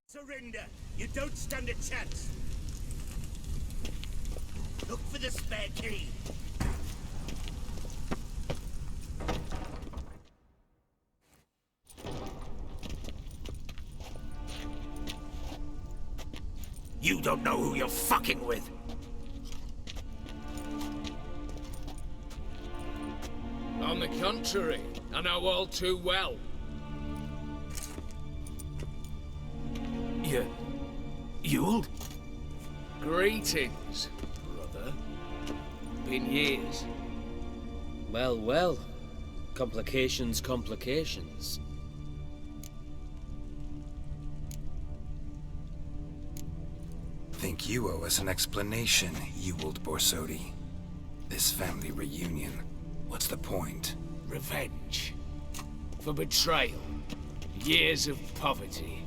Surrender! You don't stand a chance! Look for the spare key! You don't know who you're fucking with! On the contrary, I know all too well. Ewald? Greetings, brother. Been years. Well, well. Complications, complications. Think you owe us an explanation, Ewald Borsodi. This family reunion, what's the point? Revenge. For betrayal. Years of poverty.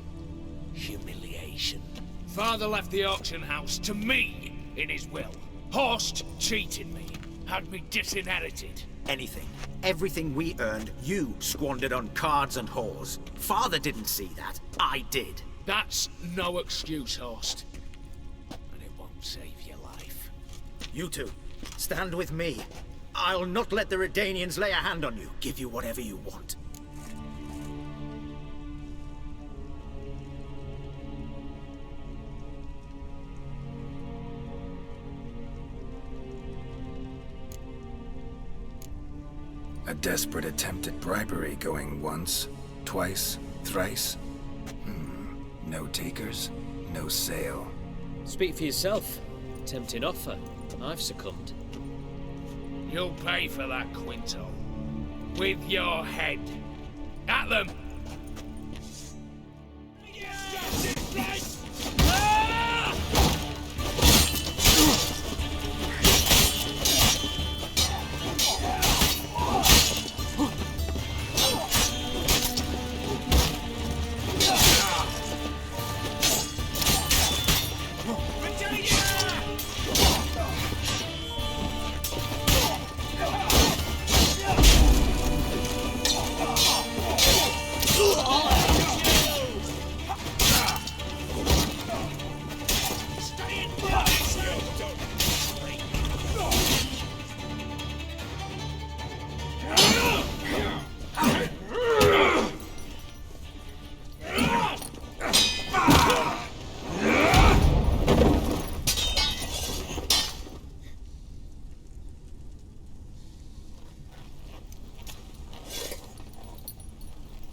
Humiliation. Father left the auction house to me in his will. Horst cheated me. Had me disinherited. Anything. Everything we earned, you squandered on cards and whores. Father didn't see that. I did. That's no excuse, Horst. And it won't save your life. You two, stand with me. I'll not let the Redanians lay a hand on you. Give you whatever you want. A desperate attempt at bribery going once, twice, thrice? No takers, no sale. Speak for yourself. Tempting offer. I've succumbed. You'll pay for that, Quinto. With your head. At them!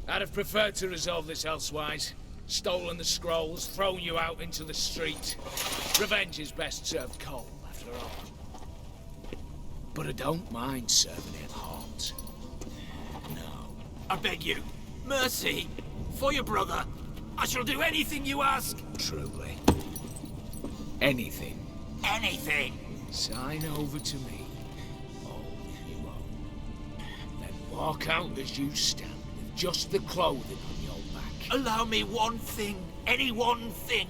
I'd have preferred to resolve this elsewise. Stolen the scrolls, thrown you out into the street. Revenge is best served cold, after all. But I don't mind serving it hot. No. I beg you, mercy, for your brother. I shall do anything you ask. Truly. Anything. Anything. Sign over to me. All you own. Then walk out as you stand. Just the clothing on your back. Allow me one thing. Any one thing.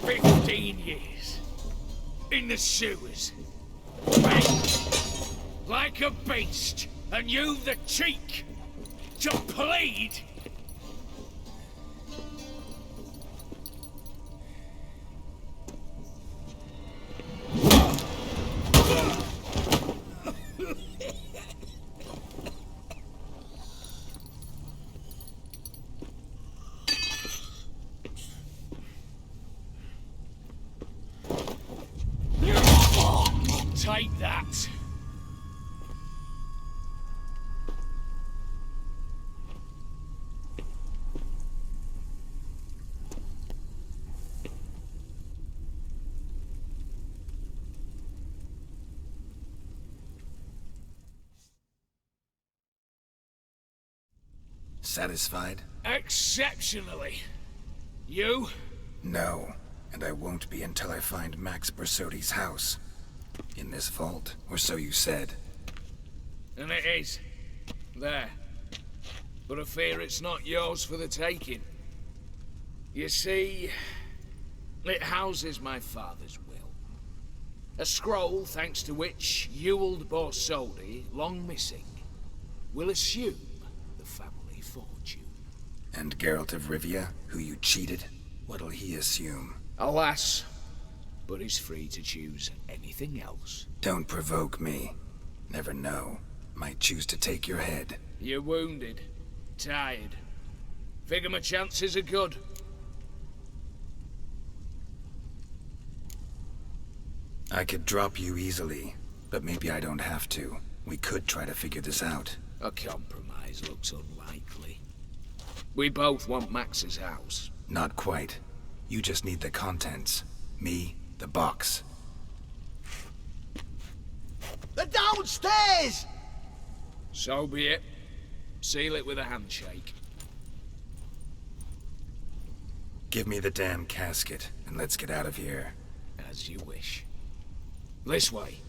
15 years. In the sewers. Begged. Like a beast. And you've the cheek to plead. Take that. Satisfied? Exceptionally. You? No, and I won't be until I find Max Borsodi's house. In this vault, or so you said. And it is. There. But I fear it's not yours for the taking. You see, it houses my father's will. A scroll thanks to which Ewald Borsodi, long missing, will assume the family fortune. And Geralt of Rivia, who you cheated, what'll he assume? Alas, but he's free to choose anything else. Don't provoke me. Never know. Might choose to take your head. You're wounded, tired. Figure my chances are good. I could drop you easily, but maybe I don't have to. We could try to figure this out. A compromise looks unlikely. We both want Max's house. Not quite. You just need the contents. Me, the box. They're downstairs! So be it. Seal it with a handshake. Give me the damn casket, and let's get out of here. As you wish. This way.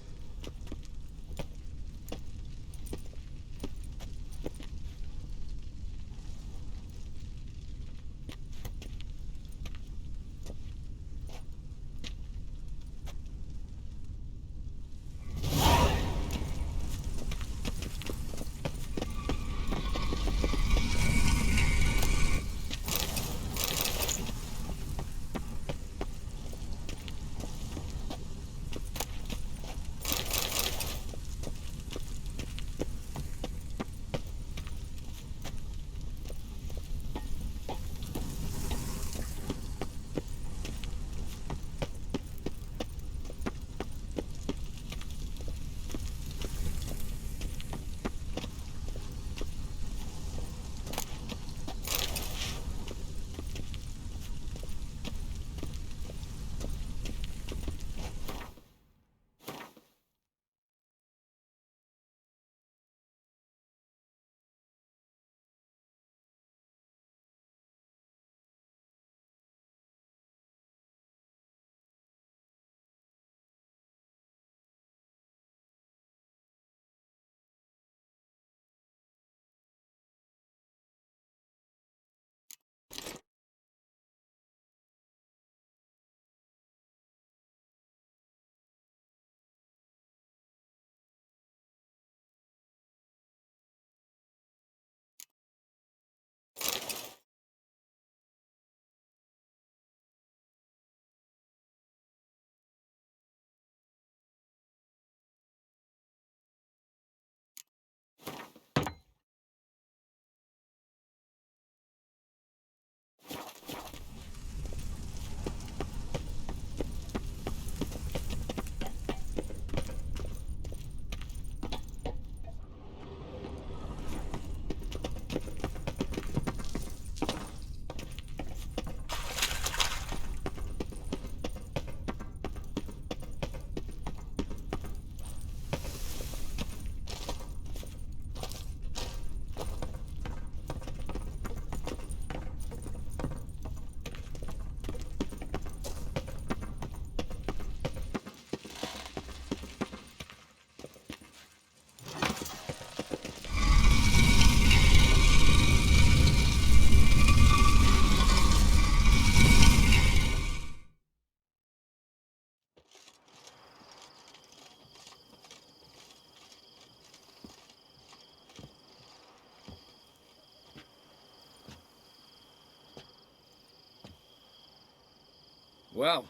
Well,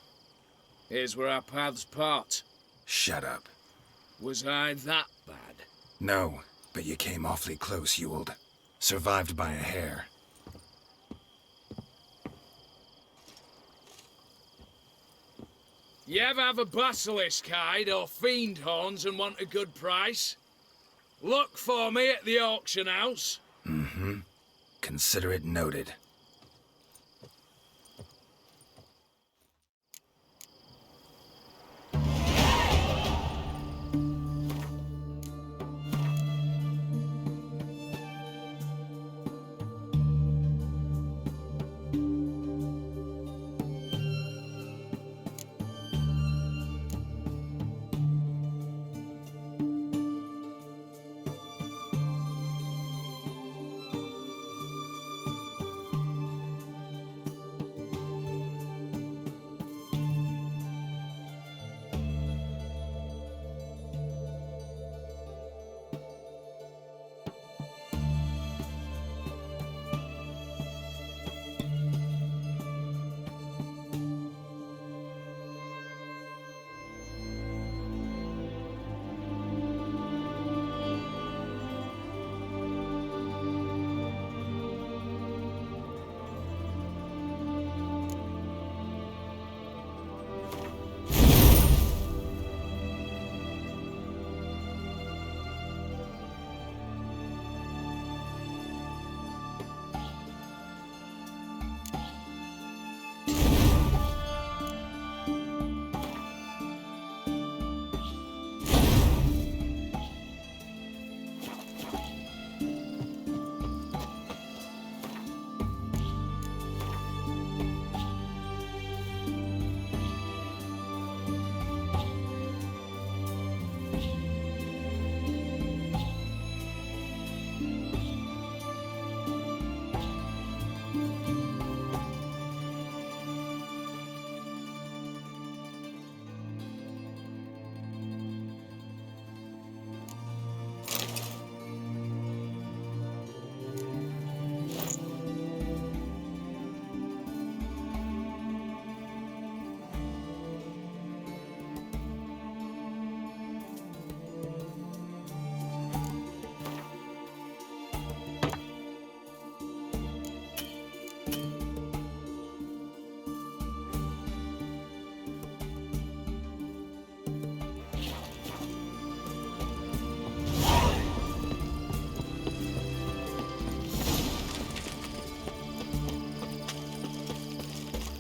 here's where our paths part. Shut up. Was I that bad? No, but you came awfully close, Ewald. Survived by a hair. You ever have a basilisk hide or fiend horns and want a good price? Look for me at the auction house. Mm-hmm. Consider it noted.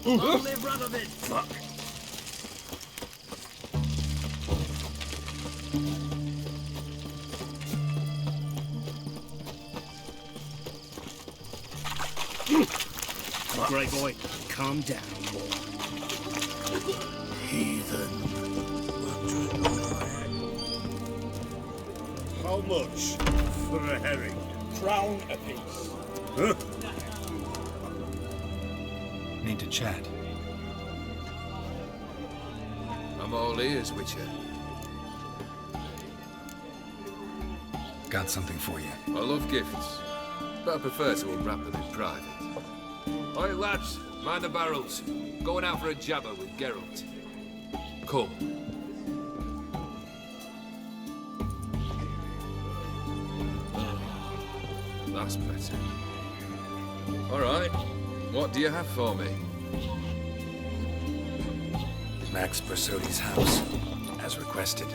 Long live Radovid! Fuck. Grey boy, calm down. Heathen. How much for a herring? Crown apiece. Huh? Need to chat. I'm all ears, Witcher. Got something for you. I love gifts, but I prefer to unwrap them in private. Oi, lads, mind the barrels. Going out for a jabber with Geralt. Come. That's better. All right. What do you have for me? Max Bersodi's house, as requested.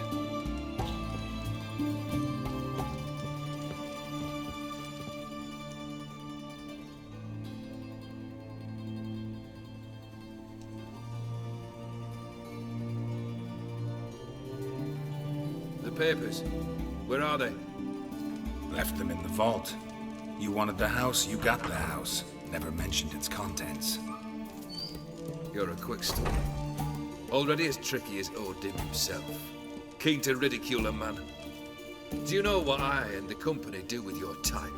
The papers. Where are they? Left them in the vault. You wanted the house, you got the house. Never mentioned its contents. You're a quick story. Already as tricky as Odin himself. Keen to ridicule a man. Do you know what I and the company do with your type?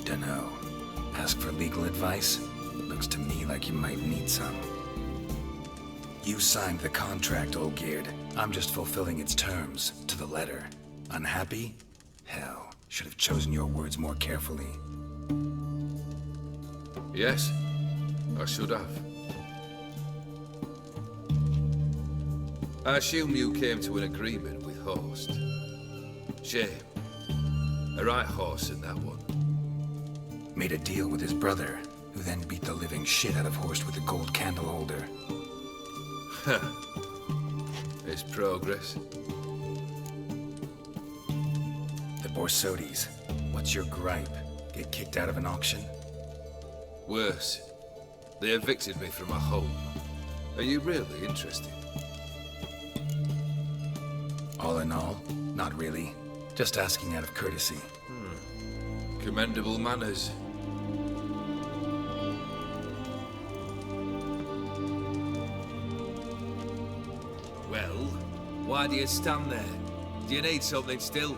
Dunno. Ask for legal advice? Looks to me like you might need some. You signed the contract, Olgierd. I'm just fulfilling its terms, to the letter. Unhappy? Hell, should have chosen your words more carefully. Yes, I should have. I assume you came to an agreement with Horst. Shame. A right horse in that one. Made a deal with his brother, who then beat the living shit out of Horst with a gold candle holder. It's progress. The Borsodis. What's your gripe? Get kicked out of an auction? Worse. They evicted me from my home. Are you really interested? All in all, not really. Just asking out of courtesy. Commendable manners. Well, why do you stand there? Do you need something still?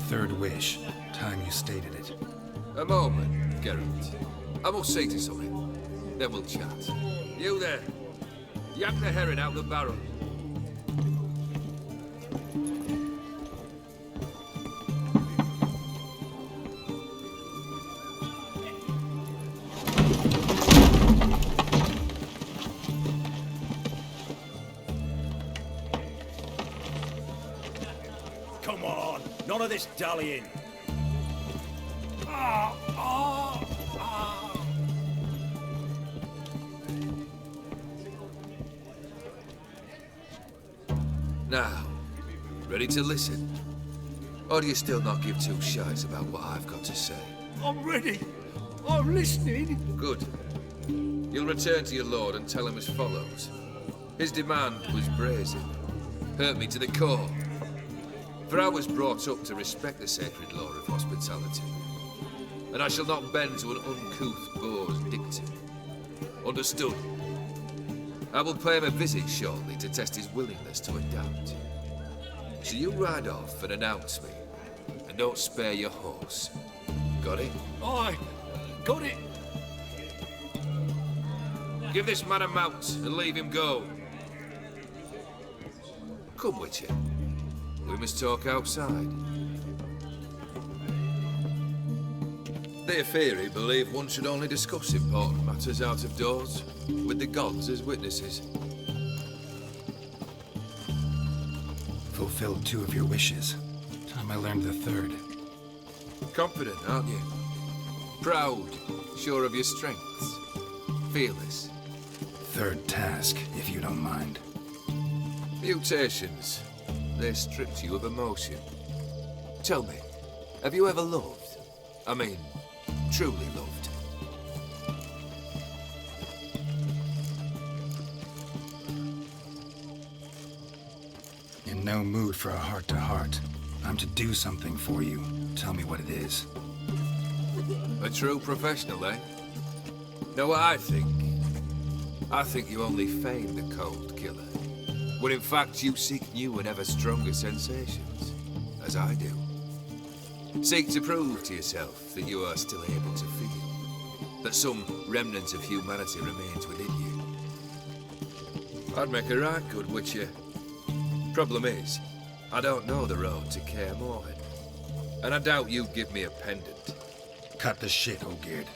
Third wish. Time you stated it. A moment, Geralt. I must say to something. Then we'll chat. You there. Yank the herring out the barrel. Come on, none of this dallying. Now, ready to listen? Or do you still not give two shites about what I've got to say? I'm ready. I'm listening. Good. You'll return to your lord and tell him as follows. His demand was brazen. Hurt me to the core. For I was brought up to respect the sacred law of hospitality. And I shall not bend to an uncouth boor's dictum. Understood? I will pay him a visit shortly to test his willingness to adapt. So you ride off and announce me. And don't spare your horse. Got it? Aye, got it. Give this man a mount and leave him go. Come, Witcher. We must talk outside. The Aetheri believe one should only discuss important matters out of doors, with the gods as witnesses. Fulfilled 2 of your wishes. Time I learned the 3rd. Confident, aren't you? Proud, sure of your strengths. Fearless. third task, if you don't mind. Mutations. They stripped you of emotion. Tell me, have you ever loved? I mean, truly loved? In no mood for a heart-to-heart. I'm to do something for you. Tell me what it is. A true professional, eh? Know what I think? I think you only feign the cold killer, when in fact you seek new and ever stronger sensations, as I do. Seek to prove to yourself that you are still able to feel, that some remnant of humanity remains within you. I'd make a right good Witcher. Problem is, I don't know the road to Kaer Morhen, and I doubt you'd give me a pendant. Cut the shit, Olgierd.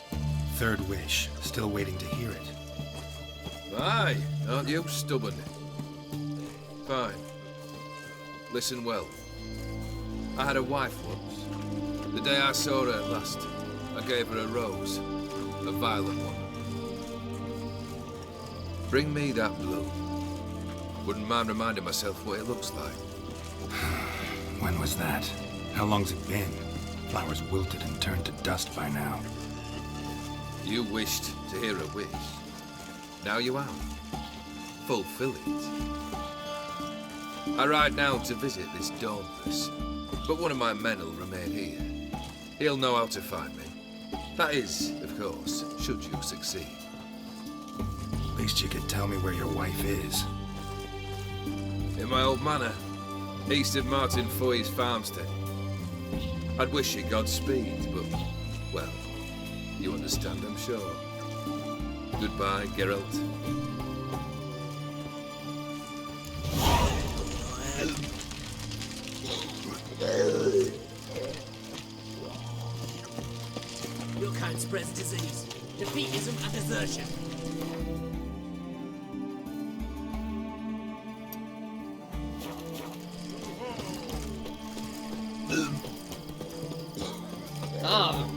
Third wish. Still waiting to hear it. Aye, aren't you stubborn? Fine. Listen well. I had a wife once. The day I saw her last, I gave her a rose. A violet one. Bring me that bloom. Wouldn't mind reminding myself what it looks like. When was that? How long's it been? Flowers wilted and turned to dust by now. You wished to hear a wish. Now you have. Fulfill it. I ride now to visit this Dauntless, but one of my men will remain here. He'll know how to find me. That is, of course, should you succeed. At least you could tell me where your wife is. In my old manor, east of Martin Foy's farmstead. I'd wish you Godspeed, but, well, you understand, I'm sure. Goodbye, Geralt. Your kind spreads disease, defeatism and desertion. Ah.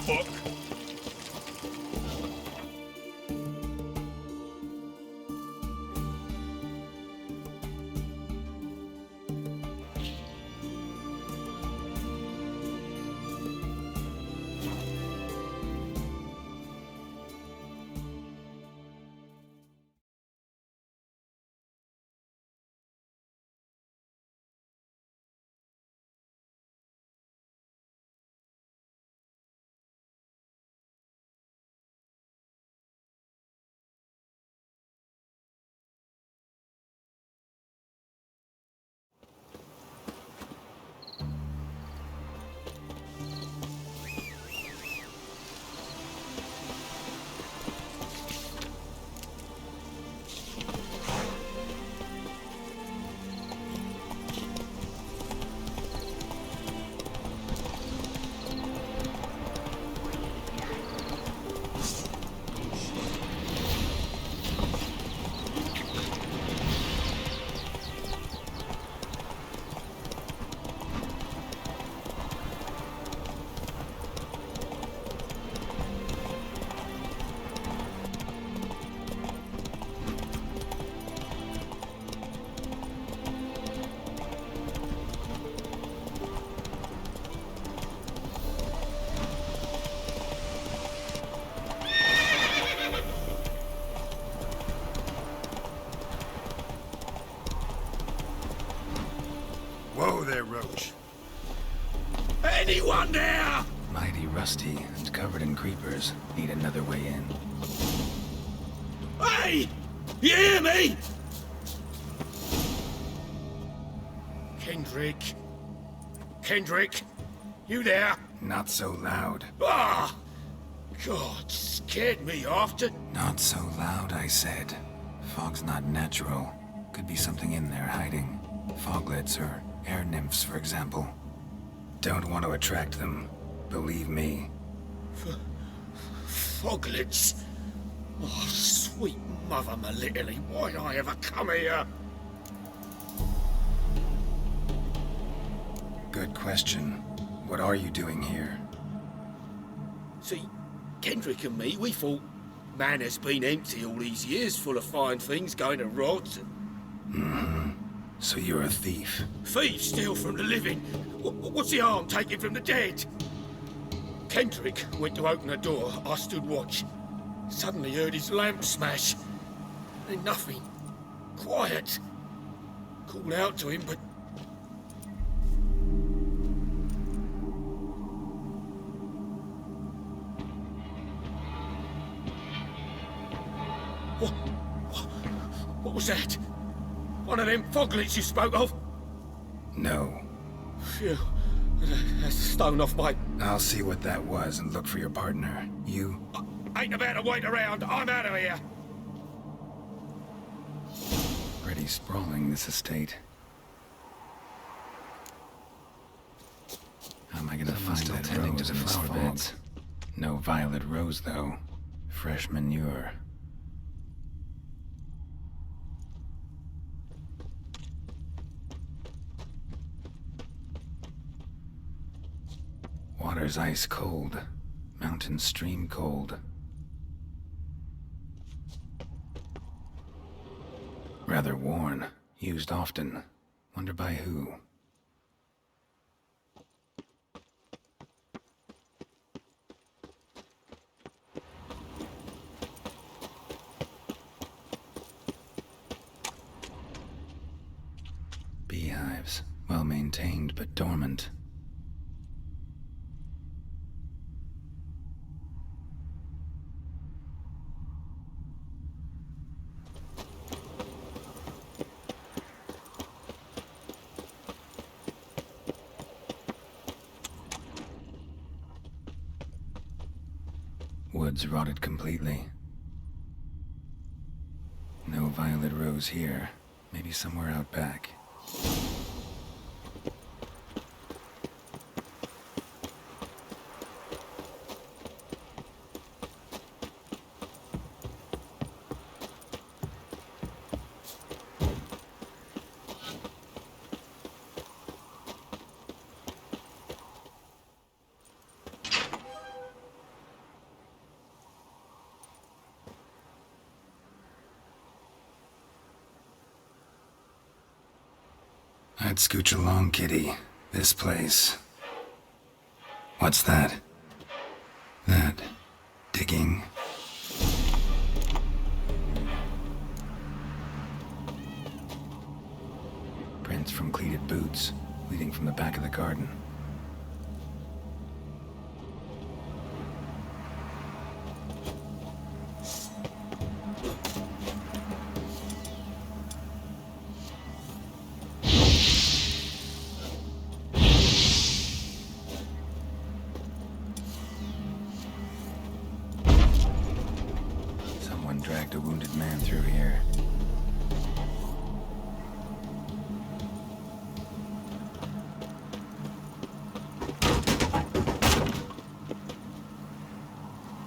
Fuck. Whoa there, Roach. Anyone there? Mighty rusty and covered in creepers. Need another way in. Hey! You hear me? Kendrick. Kendrick, you there? Not so loud. Ah! God, scared me after. Not so loud, I said. Fog's not natural. Could be something in there hiding. Foglets or air nymphs, for example. Don't want to attract them. Believe me. Foglets. Oh, sweet mother Melitele, why'd I ever come here? Good question. What are you doing here? See, Kendrick and me, we thought Manor's been empty all these years, full of fine things going to rot. So you're a thief. Thieves steal from the living. What's the harm taking from the dead? Kendrick went to open the door. I stood watch. Suddenly heard his lamp smash. Then nothing. Quiet. Called out to him, but... What was that? One of them foglets you spoke of? No. Phew. That's a stone off my... I'll see what that was and look for your partner. You? Ain't about to wait around. I'm out of here. Pretty sprawling, this estate. How am I gonna find that tending to the flower beds? No violet rose, though. Fresh manure. Water's ice cold. Mountain stream cold. Rather worn. Used often. Wonder by who? Beehives. Well maintained, but dormant. Woods rotted completely. No violet rose here. Maybe somewhere out back. I'd scooch along, kitty. This place. What's that? That... digging? Prints from cleated boots, leading from the back of the garden. Dragged a wounded man through here.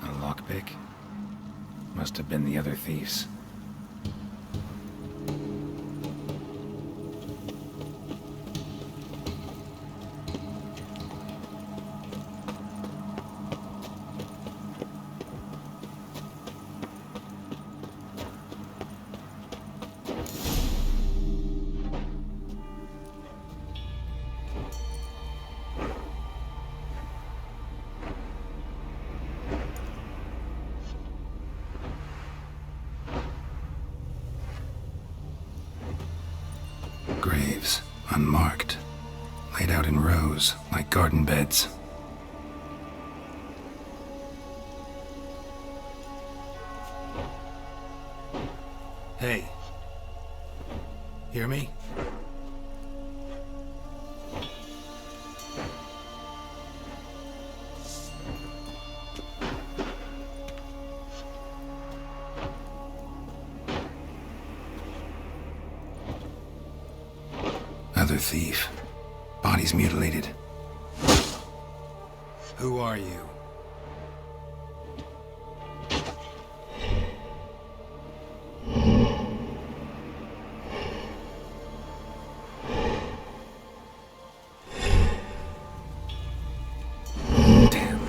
A lockpick? Must have been the other thieves. Graves, unmarked, laid out in rows like garden beds. Hey. Hear me? Another thief. Bodies mutilated. Who are you? Damn.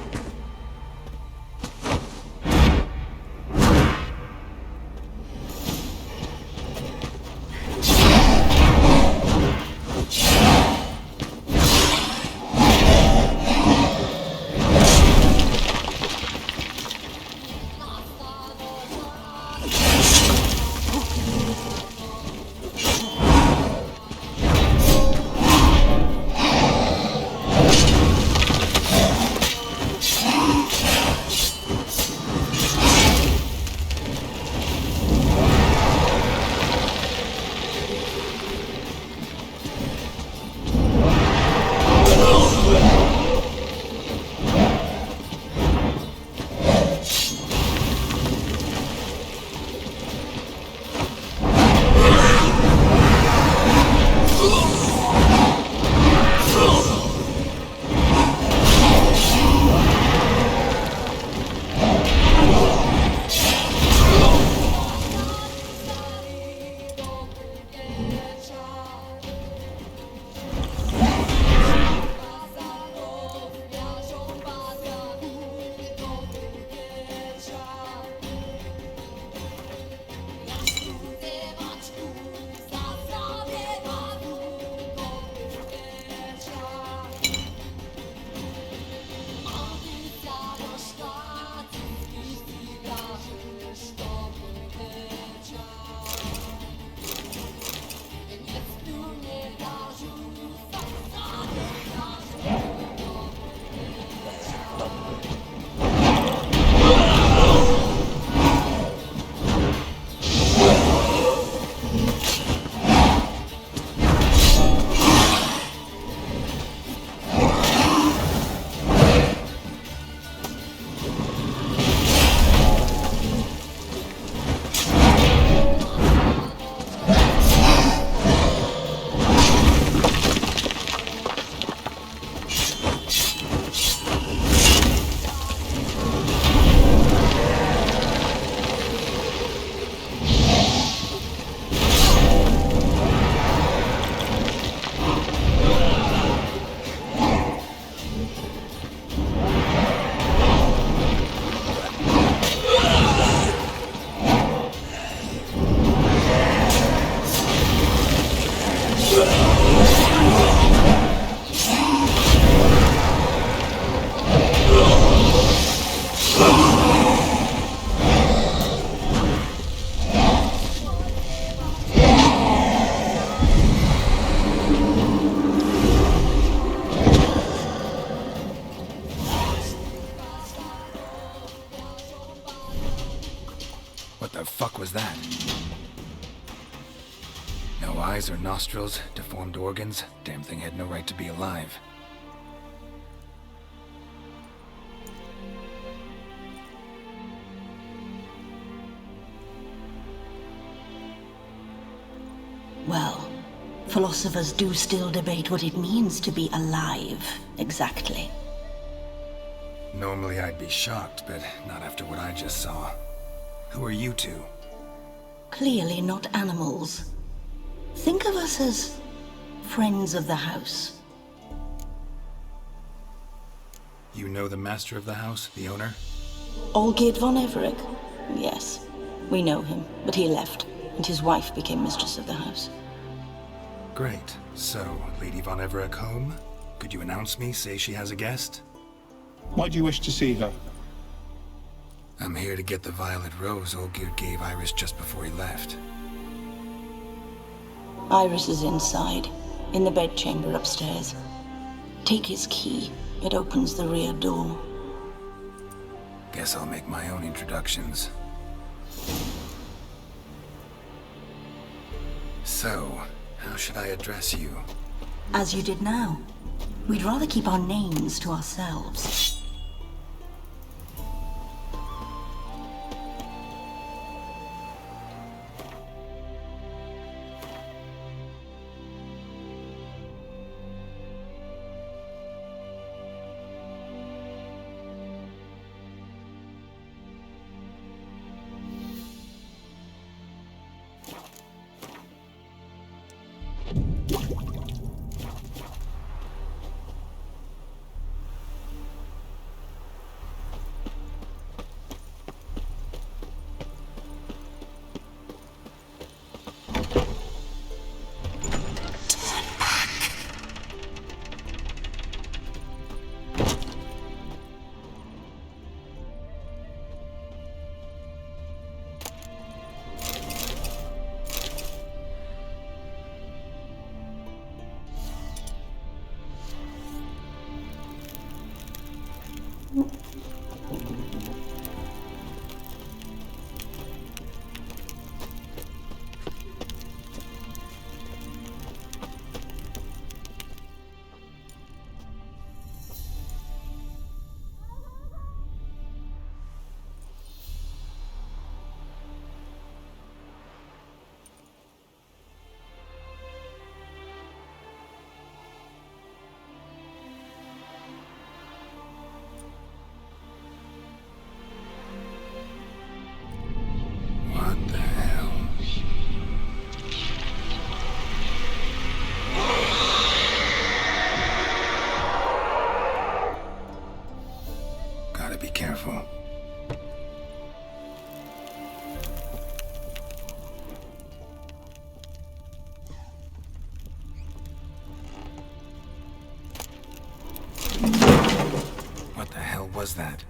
was that? No eyes or nostrils, deformed organs. Damn thing had no right to be alive. Well, philosophers do still debate what it means to be alive, exactly. Normally I'd be shocked, but not after what I just saw. Who are you two? Clearly not animals. Think of us as friends of the house. You know the master of the house, the owner? Olgierd von Everec? Yes, we know him, but he left, and his wife became mistress of the house. Great. So, Lady von Everec home? Could you announce me, say she has a guest? Why do you wish to see her? I'm here to get the violet rose Olgierd gave Iris just before he left. Iris is inside, in the bedchamber upstairs. Take his key. It opens the rear door. Guess I'll make my own introductions. So, how should I address you? As you did now. We'd rather keep our names to ourselves. What the hell? Gotta be careful. What the hell was that?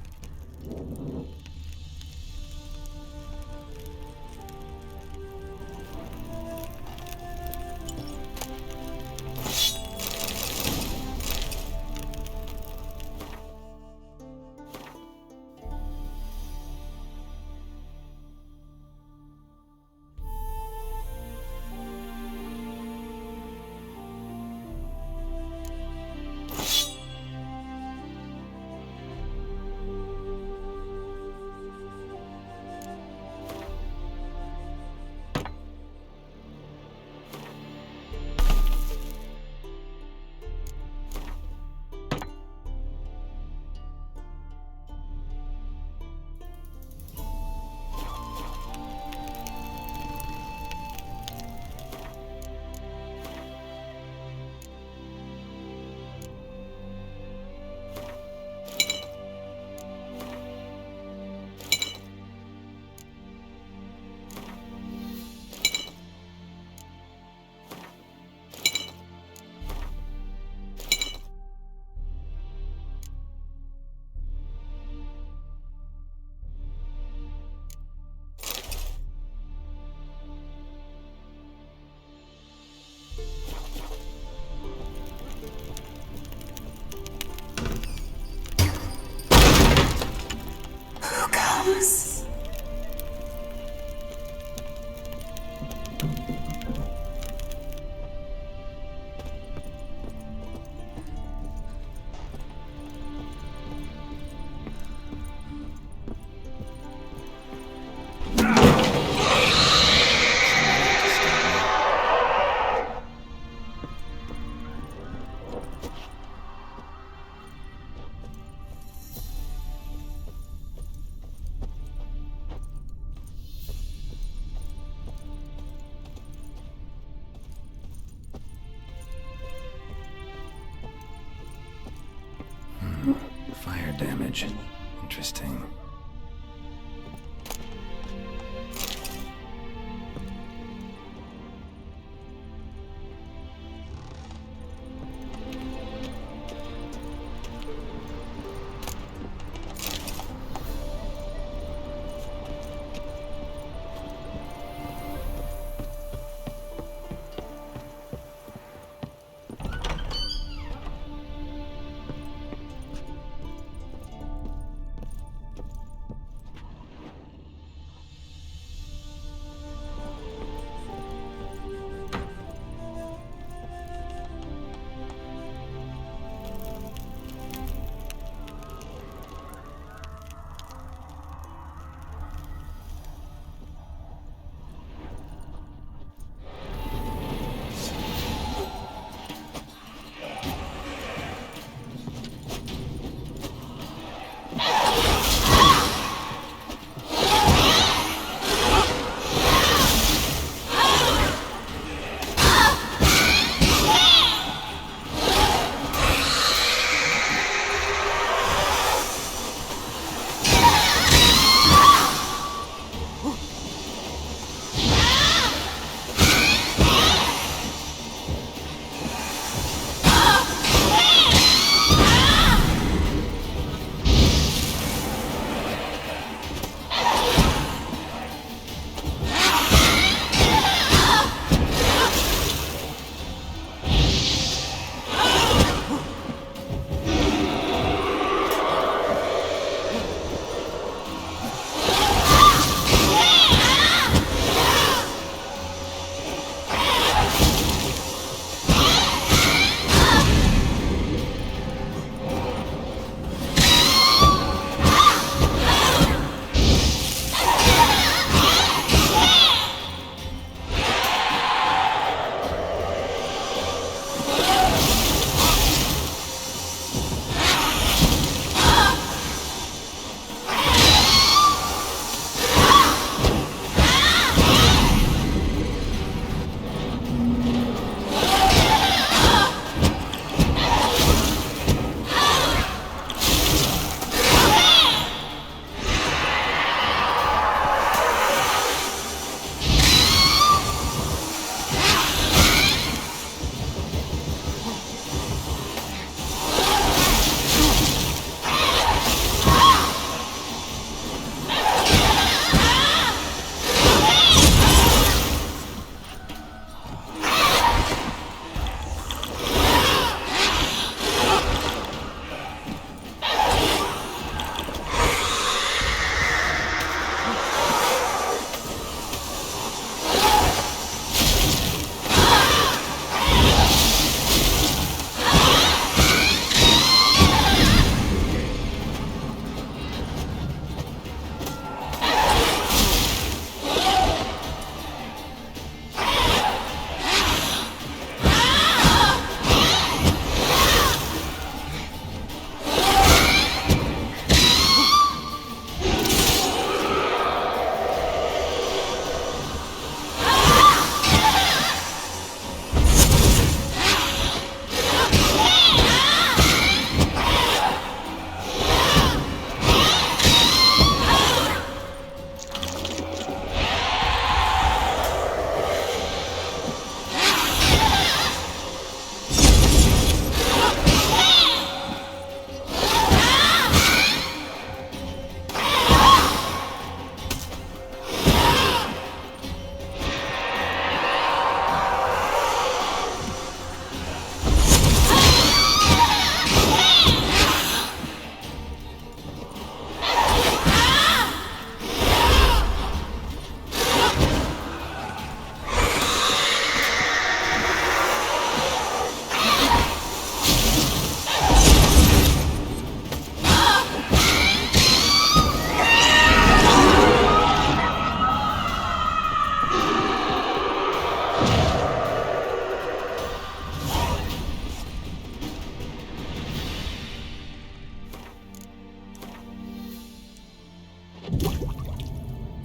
damage. Interesting.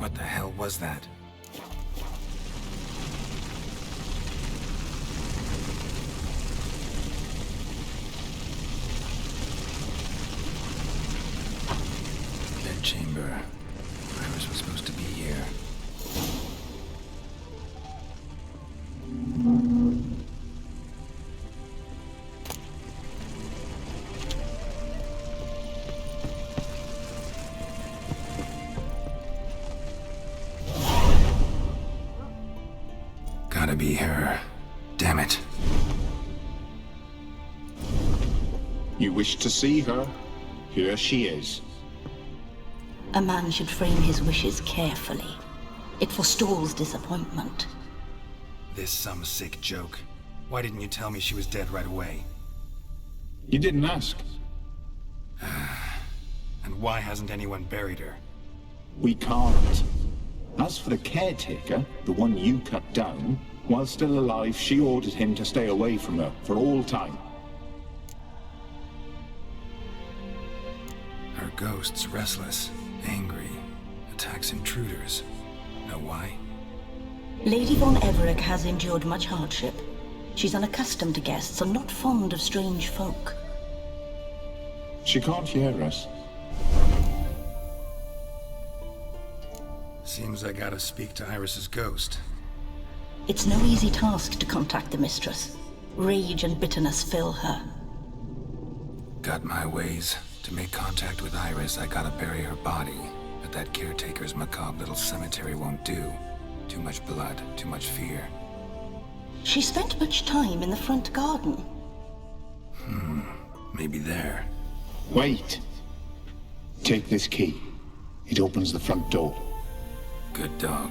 What the hell was that? be her. Damn it. You wish to see her? Here she is. A man should frame his wishes carefully. It forestalls disappointment. This some sick joke. Why didn't you tell me she was dead right away? You didn't ask. And why hasn't anyone buried her? We can't. As for the caretaker, the one you cut down, while still alive, she ordered him to stay away from her for all time. Her ghost's restless, angry, attacks intruders. Know why? Lady von Everec has endured much hardship. She's unaccustomed to guests and not fond of strange folk. She can't hear us. Seems I gotta speak to Iris's ghost. It's no easy task to contact the mistress. Rage and bitterness fill her. Got my ways. To make contact with Iris, I gotta bury her body. But that caretaker's macabre little cemetery won't do. Too much blood, too much fear. She spent much time in the front garden. Maybe there. Wait. Take this key. It opens the front door. Good dog.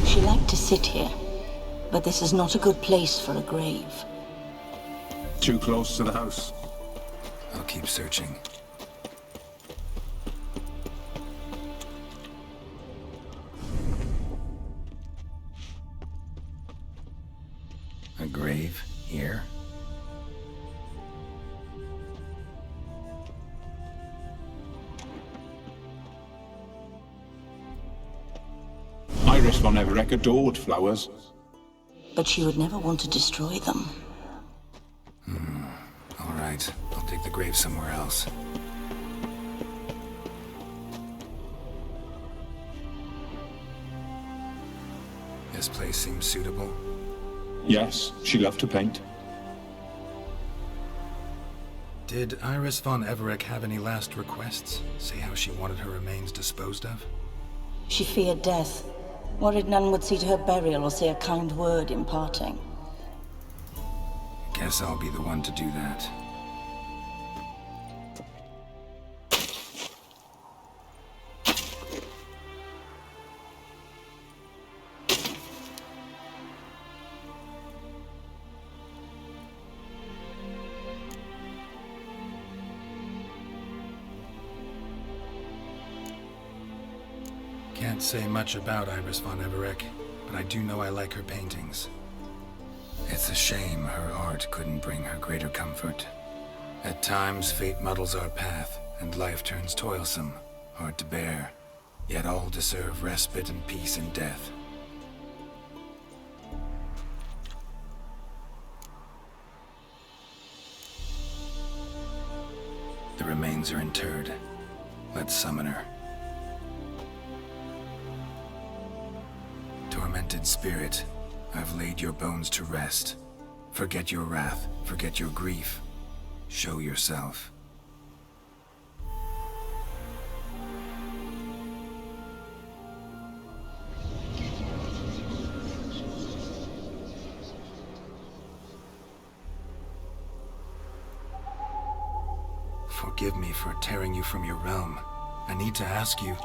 She liked to sit here, but this is not a good place for a grave. Too close to the house. I'll keep searching. A grave here? Iris von Everec adored flowers. But she would never want to destroy them. All right, I'll dig the grave somewhere else. This place seems suitable. Yes, she loved to paint. Did Iris von Everec have any last requests? Say how she wanted her remains disposed of? She feared death, worried none would see to her burial or say a kind word in parting. Guess I'll be the one to do that. Can't say much about Iris von Everec, but I do know I like her paintings. It's a shame her art couldn't bring her greater comfort. At times, fate muddles our path, and life turns toilsome, hard to bear. Yet all deserve respite and peace in death. The remains are interred. Let's summon her. Tormented spirit, I've laid your bones to rest. Forget your wrath, forget your grief. Show yourself. Forgive me for tearing you from your realm. I need to ask you.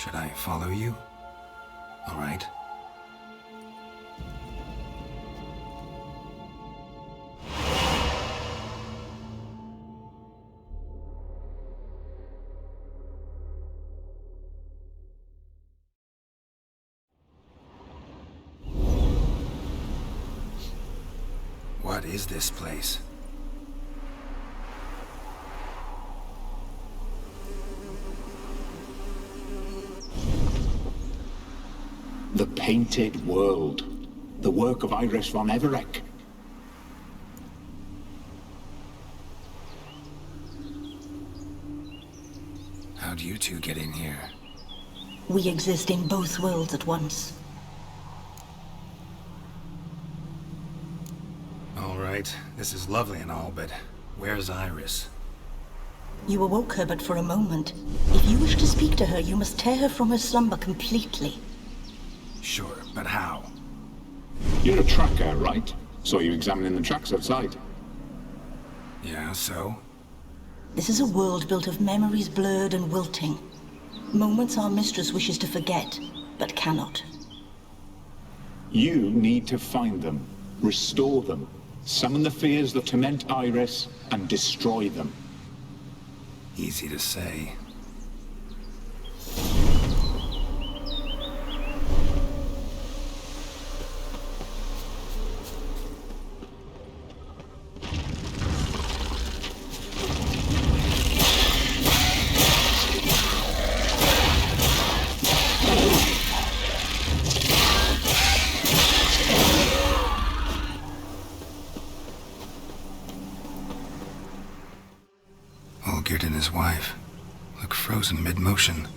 Should I follow you? All right. What is this place? The Painted World. The work of Iris von Everec. How'd you two get in here? We exist in both worlds at once. All right, this is lovely and all, but where's Iris? You awoke her but for a moment. If you wish to speak to her, you must tear her from her slumber completely. Sure, but how? You're a tracker, right? Saw you examining the tracks outside. Yeah, so? This is a world built of memories blurred and wilting. Moments our mistress wishes to forget, but cannot. You need to find them, restore them, summon the fears that torment Iris, and destroy them. Easy to say. Olgierd and his wife look frozen mid-motion.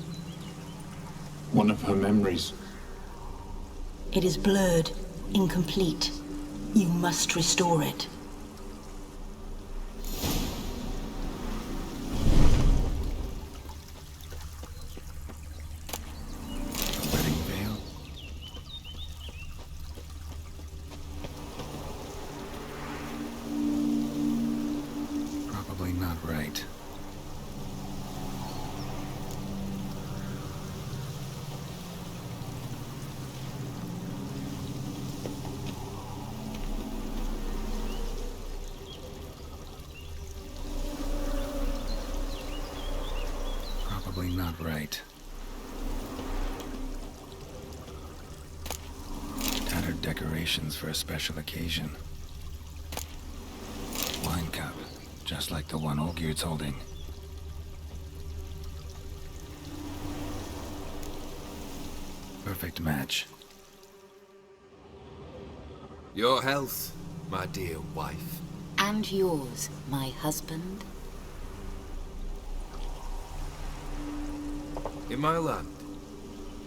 One of her memories. It is blurred, incomplete. You must restore it. The wedding veil? Probably not right. Probably not right. Tattered decorations for a special occasion. Wine cup, just like the one Olgierd's holding. Perfect match. Your health, my dear wife. And yours, my husband. In my land,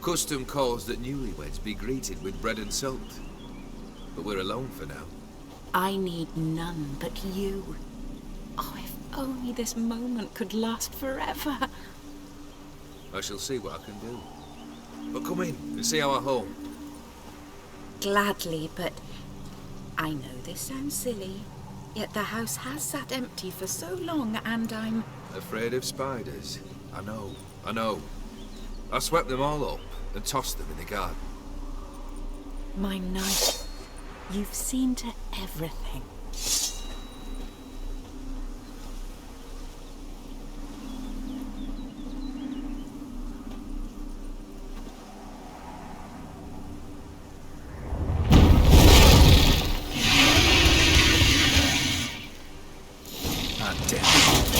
custom calls that newlyweds be greeted with bread and salt. But we're alone for now. I need none but you. Oh, if only this moment could last forever. I shall see what I can do. But come in and see our home. Gladly, but I know this sounds silly, yet the house has sat empty for so long, and I'm... Afraid of spiders? I know. I swept them all up and tossed them in the garden. My knight, you've seen to everything. Ah, damn it.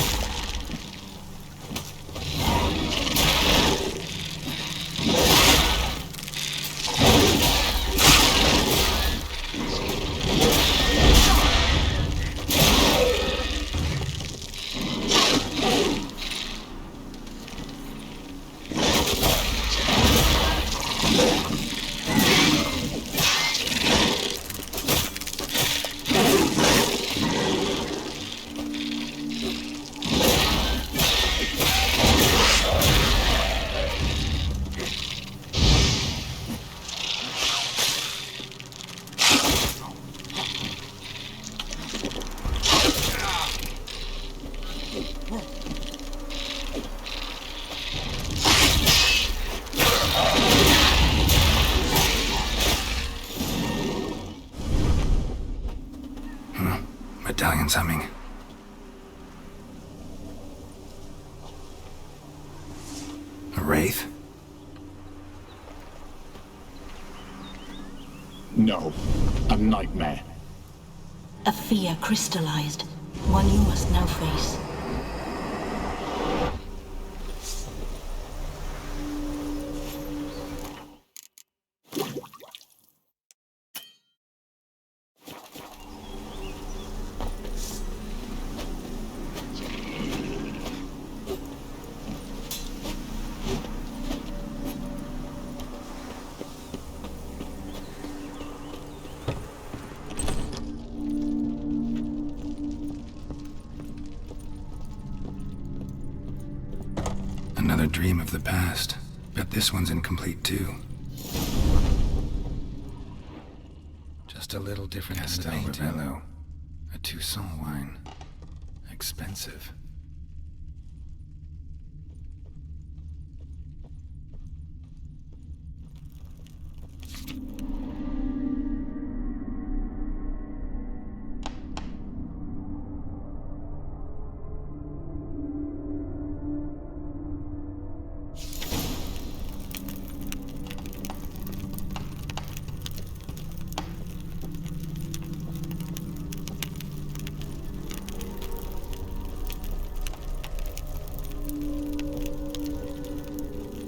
Someone's humming. A wraith? No, a nightmare. A fear crystallized, one you must now face. Another dream of the past. Bet this one's incomplete too. Just a little different than the painting. Ravello. A Toussaint wine. Expensive.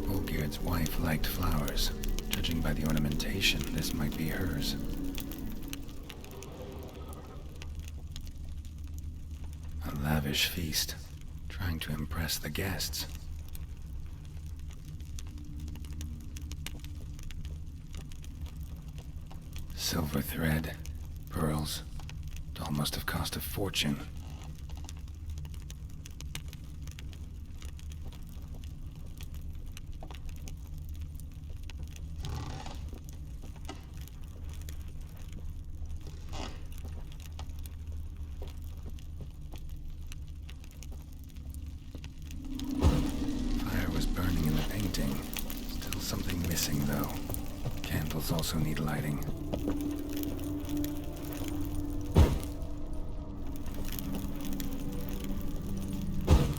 Olgierd's wife liked flowers. Judging by the ornamentation, this might be hers. A lavish feast, trying to impress the guests. Silver thread, pearls. It all must have cost a fortune. Fire was burning in the painting. Still something missing, though. Candles also need lighting.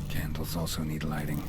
Candles also need lighting.